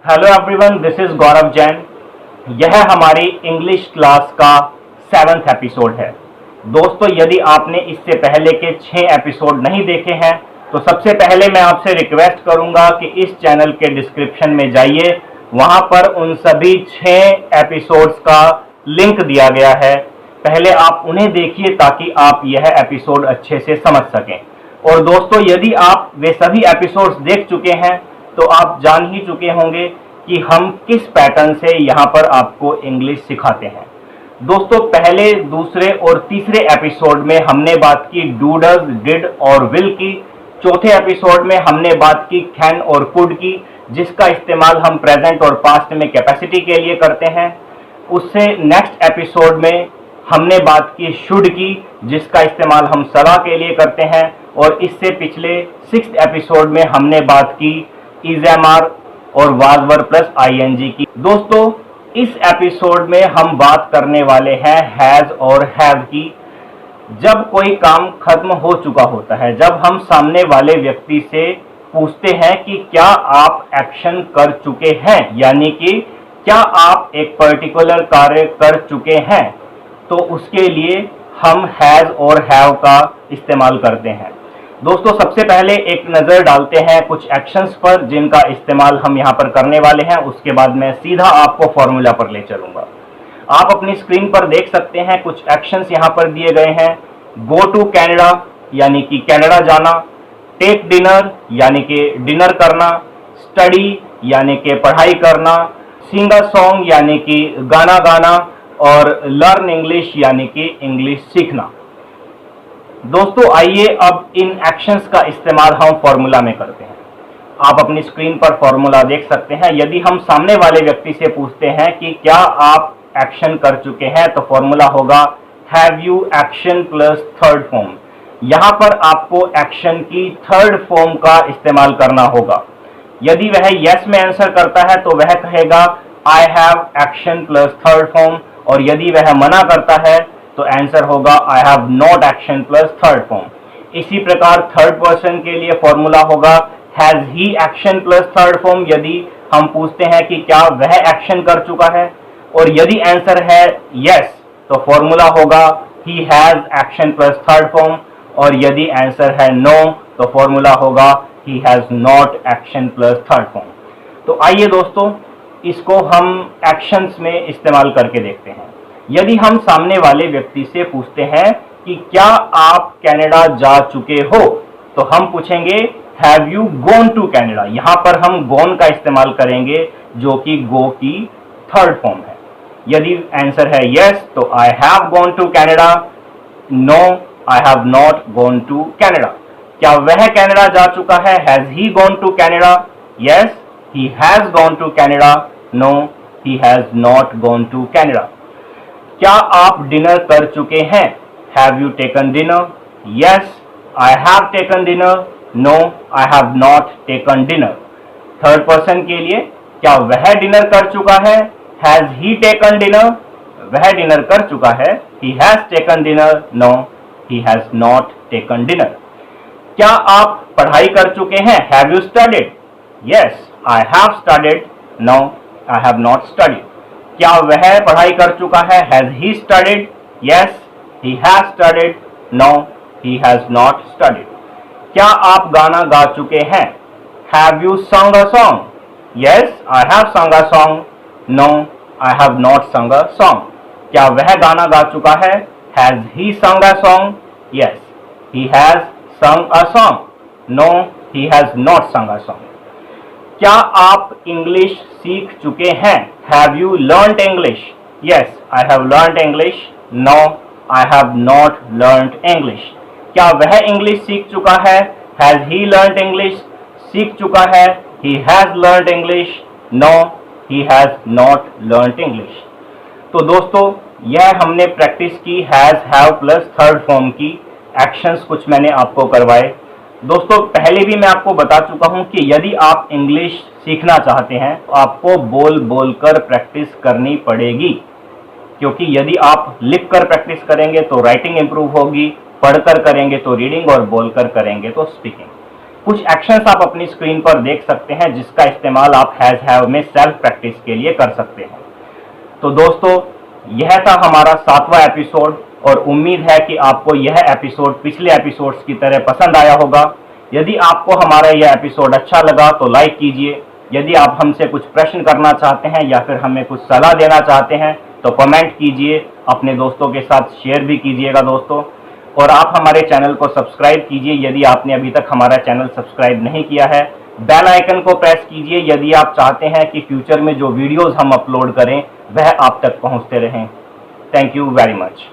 Hello everyone, this is गौरव जैन। यह हमारी English class का 7th एपिसोड है। दोस्तों, यदि आपने इससे पहले के 6 एपिसोड नहीं देखे हैं तो सबसे पहले मैं आपसे रिक्वेस्ट करूंगा कि इस चैनल के डिस्क्रिप्शन में जाइए। वहां पर उन सभी 6 एपिसोड्स का लिंक दिया गया है। पहले आप उन्हें देखिए ताकि आप यह एपिसोड अच्छे से समझ सकें। और दोस्तों, यदि आप वे सभी एपिसोड्स देख चुके हैं तो आप जान ही चुके होंगे कि हम किस पैटर्न से यहाँ पर आपको इंग्लिश सिखाते हैं। दोस्तों, पहले, दूसरे और तीसरे एपिसोड में हमने बात की डू, डज, डिड और विल की। चौथे एपिसोड में हमने बात की कैन और कुड की, जिसका इस्तेमाल हम प्रेजेंट और पास्ट में कैपेसिटी के लिए करते हैं। उससे नेक्स्ट एपिसोड में हमने बात की शुड की, जिसका इस्तेमाल हम सलाह के लिए करते हैं। और इससे पिछले 6th एपिसोड में हमने बात की इज एम आर और वाज वर प्लस आईएनजी की। दोस्तों, इस एपिसोड में हम बात करने वाले हैं हैज और हैव की। जब कोई काम खत्म हो चुका होता है, जब हम सामने वाले व्यक्ति से पूछते हैं कि क्या आप एक्शन कर चुके हैं, यानी कि क्या आप एक पर्टिकुलर कार्य कर चुके हैं, तो उसके लिए हम हैज और हैव का इस्तेमाल करते हैं। दोस्तों, सबसे पहले एक नज़र डालते हैं कुछ एक्शंस पर जिनका इस्तेमाल हम यहाँ पर करने वाले हैं। उसके बाद मैं सीधा आपको फॉर्मूला पर ले चलूँगा। आप अपनी स्क्रीन पर देख सकते हैं कुछ एक्शंस यहाँ पर दिए गए हैं। गो टू कैनेडा यानी कि कनाडा जाना, टेक डिनर यानी कि डिनर करना, स्टडी यानी कि पढ़ाई करना, सिंग अ सॉन्ग यानी कि गाना गाना और लर्न इंग्लिश यानी कि इंग्लिश सीखना। दोस्तों, आइए अब इन एक्शंस का इस्तेमाल हम फॉर्मूला में करते हैं। आप अपनी स्क्रीन पर फॉर्मूला देख सकते हैं। यदि हम सामने वाले व्यक्ति से पूछते हैं कि क्या आप एक्शन कर चुके हैं, तो फॉर्मूला होगा have you action plus third form. यहाँ पर आपको एक्शन की थर्ड फॉर्म का इस्तेमाल करना होगा। यदि वह यस में आंसर करता है तो वह कहेगा I have action plus third form, और यदि वह मना करता है तो आंसर होगा आई have not action plus third form. इसी प्रकार थर्ड पर्सन के लिए फॉर्मूला होगा has he action plus third form. यदि हम पूछते हैं कि क्या वह एक्शन कर चुका है, और यदि आंसर है यस तो फॉर्मूला होगा he has action plus third form, और यदि आंसर है नो तो फॉर्मूला होगा ही has not action plus third form. तो आइए दोस्तों, इसको हम एक्शंस में इस्तेमाल करके देखते हैं। यदि हम सामने वाले व्यक्ति से पूछते हैं कि क्या आप कनाडा जा चुके हो, तो हम पूछेंगे have you gone to Canada. यहाँ पर हम गॉन का इस्तेमाल करेंगे जो कि गो की थर्ड फॉर्म है। यदि आंसर है यस तो I have gone to Canada, no I have not gone to Canada. क्या वह कनाडा जा चुका है, has he gone to Canada, yes he has gone to Canada, no he has not gone to Canada. क्या आप dinner कर चुके हैं, have you taken dinner, yes I have taken dinner, no I have not taken dinner. Third person के लिए क्या वह dinner कर चुका है, हैज ही टेकन डिनर, वह डिनर कर चुका है, he has taken dinner, no he has not taken dinner. क्या आप पढ़ाई कर चुके हैं, have you studied, yes I have studied, no I have not studied. क्या वह पढ़ाई कर चुका है, has he studied, yes he has studied, no he has not studied. क्या आप गाना गा चुके हैं, have you song a song, yes I have song a song, no I have not song a song. क्या वह गाना गा चुका है, has he song a song, yes he has song a song, no he has not song a song. क्या आप English सीख चुके हैं, have you learned English, yes I have learned English, no I have not learned English. क्या वह English सीख चुका है, हैज ही लर्नड इंग्लिश, सीख चुका है, he has learned English, no he has not learned English. तो दोस्तों, यह हमने प्रैक्टिस की has have plus third form की। एक्शंस कुछ मैंने आपको करवाए। दोस्तों, पहले भी मैं आपको बता चुका हूं कि यदि आप इंग्लिश सीखना चाहते हैं तो आपको बोल बोल कर प्रैक्टिस करनी पड़ेगी, क्योंकि यदि आप लिख कर प्रैक्टिस करेंगे तो राइटिंग इंप्रूव होगी, पढ़कर करेंगे तो रीडिंग, और बोलकर करेंगे तो स्पीकिंग। कुछ एक्शंस आप अपनी स्क्रीन पर देख सकते हैं जिसका इस्तेमाल आप हैज़ हैव में सेल्फ प्रैक्टिस के लिए कर सकते हैं। तो दोस्तों, यह था हमारा 7वां एपिसोड और उम्मीद है कि आपको यह एपिसोड पिछले एपिसोड्स की तरह पसंद आया होगा। यदि आपको हमारा यह एपिसोड अच्छा लगा तो लाइक कीजिए। यदि आप हमसे कुछ प्रश्न करना चाहते हैं या फिर हमें कुछ सलाह देना चाहते हैं तो कमेंट कीजिए, अपने दोस्तों के साथ शेयर भी कीजिएगा दोस्तों। और आप हमारे चैनल को सब्सक्राइब कीजिए यदि आपने अभी तक हमारा चैनल सब्सक्राइब नहीं किया है। बेल आइकन को प्रेस कीजिए यदि आप चाहते हैं कि फ्यूचर में जो वीडियोस हम अपलोड करें वह आप तक पहुंचते रहें। Thank you very much.